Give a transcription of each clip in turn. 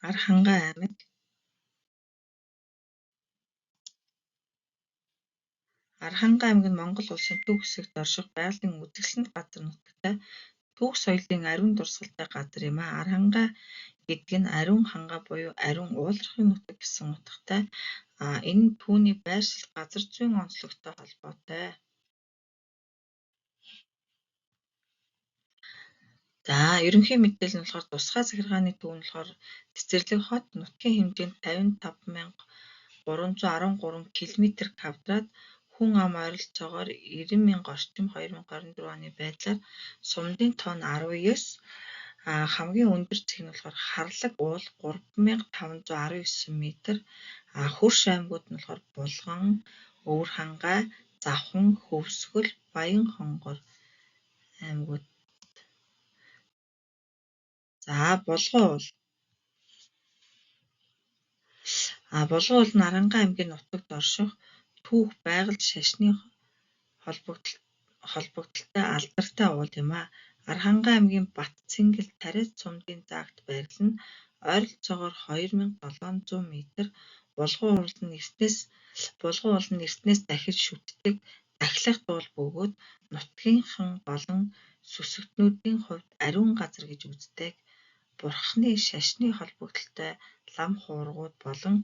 Архангай аймаг. Архангай аймаг нь Монгол улсын төв хэсэгт орших байгалийн үзэсгэлэнт газар нутагтай төв соёлын ариун дурсгалтай газар юм аа. Архангай гэдэг нь ариун хангай буюу ариун уулархын нутаг гэсэн утгатай. Энэ нь түүний байршил газар зүйн онцлогтой холбоотой. За ерөнхий мэдээлэл нь болохоор тусгай захиргааны төв нь болохоор Цэцэрлэг хот нутгийн хэмжээнд 55,313 км²-д хүн ам ойролцоогоор 90,000 орчим 2024 оны байдлаар сумдын тонн 19, хамгийн өндөр цэг нь болохоор Харлаг уул 3,519 м, хөрш аймагуд нь болохоор Булган, Өвөрхангай, Завхан, Хөвсгөл, Баян хонгор аймагуд. За Булган уул. Булган уул нь Архангай аймгийн нутагт орших түүх байгаль шашны холбогдолтой алдартай уул юм аа. Архангай аймгийн Бат Цэнгэл тариац сумдын заагт байрлал нь ойролцоогоор 2700 м. Булган уул нь эртнээс дахиж шүтдэг дахлах дуул бөгөөд нутгийнхан болон сүсэгтнүүдийн хувьд ариун газар гэж үздэг. Бурханы шашны холбогдолтой лам хуургууд болон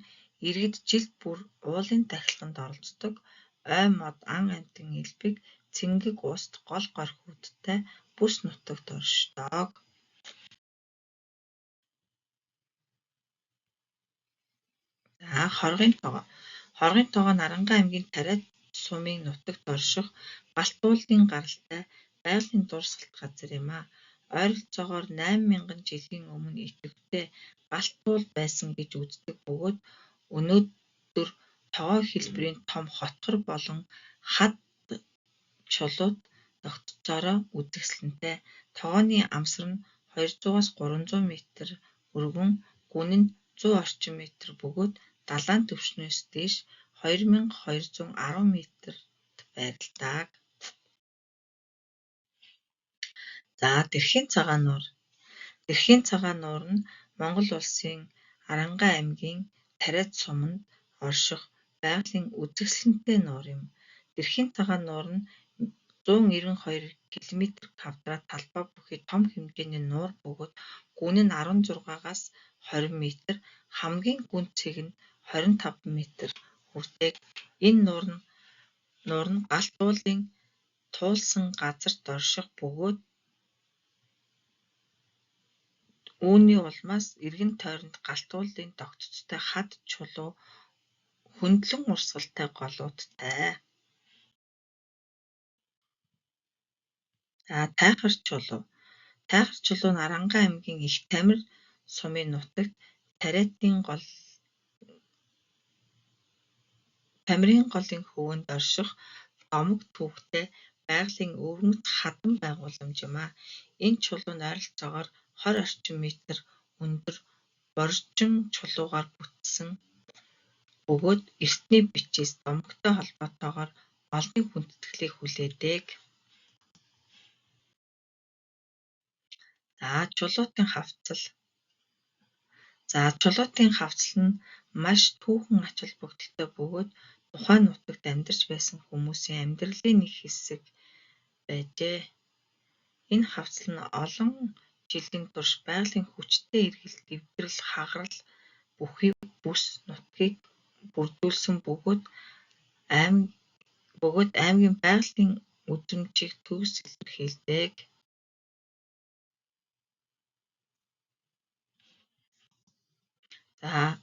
иргэд жилд бүр уулын тахилганд оролцдог. Ой мод ан амьтан элбэг цэнгэг уст гол горхиудтай бүс нутагт оршдог. За хоргын тогоо. Хоргын тогоо нь Архангай аймгийн тариац сумын нутагт орших галт уулын гаралтай байгалийн дурсгалт газар юм аа. Ойролцоогоор 8,000 жилийн өмнө идэвхтэй галт уул байсан гэж үздэг бөгөөд өнөөдөр тогоо хэлбэрийн том хотгор болон хад чулууд тогтцоороо үзэсгэлэнтэй. Тогооны амсар нь 200-аас 300 м өргөн, гүн нь 100 орчим метр бөгөөд далайн түвшнээс дээш 2210 м-т байрладаг. За Дэрхийн цагаан нуур. Дэрхийн цагаан нуур нь Монгол улсын Архангай аймгийн тариац суманд орших байгалийн үзэсгэлэнтэй нуур юм. Дэрхийн цагаан нуур нь 192 км² талбай бүхий том хэмжээний нуур бөгөөд гүн нь 16-аас 20 м, хамгийн гүн цэг нь 25 м хүрдэг. Энэ нуур нь галт уулын туулсан газарт орших бөгөөд үүний улмаас эргэн тойронд галт уулын тогтцтой хад чулуу хөндлөн урсгалтай голуудтай. Тайхар чулуу. Тайхар чулуу нь Архангай аймгийн Их Тамир сумын нутагт Тамирын голын хөвөнд орших домог түүхтэй байгалийн өвгөмт хадан байгууламж юм аа. Энэ чулуу нь ойролцоогоор 20 орчим метр өндөр боржин чулуугаар бүтсэн бөгөөд эртний бичээс домогтой холбоотойгоор олны хүндэтгэлийг хүлээдэг. Чулуутын хавцал. Чулуутын хавцал нь маш түүхэн ач холбогдолтой бөгөөд тухайн нутагт амьдарч байсан хүмүүсийн амьдралын нэг хэсэг байжээ. Энэ хавцал нь олон жилийн турш байгалийн хүчтэй эргэлт, эвдрэл, хагарал бүхий бүс нутгийг бүрдүүлсэн бөгөөд аймгийн байгалийн үзмжийг төгс илэрхийлдэг.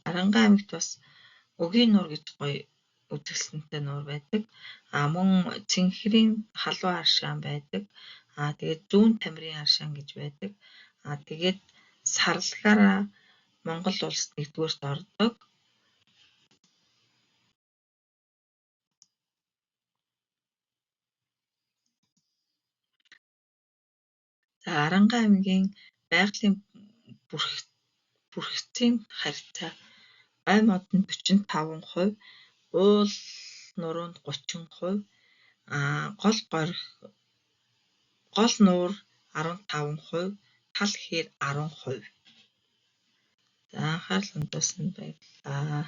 Архангай аймагт бас Өгийн нуур гэж гоё үзэсгэлэнтэй нуур байдаг. Мөн Цэнхэрийн халуун аршаан байдаг. Тэгээд Зүүн Тамирын аршаан гэж байдаг. Тэгээд сарлагаараа Монгол улс 1-р ордог. Архангай аймгийн байгалийн бүрхэгцийн харьцаа ой мод нь 45%, уул нуруунд 30%, гол нуур 15%, тал хээр 10%. анхаарал хандуулсанд баярлалаа.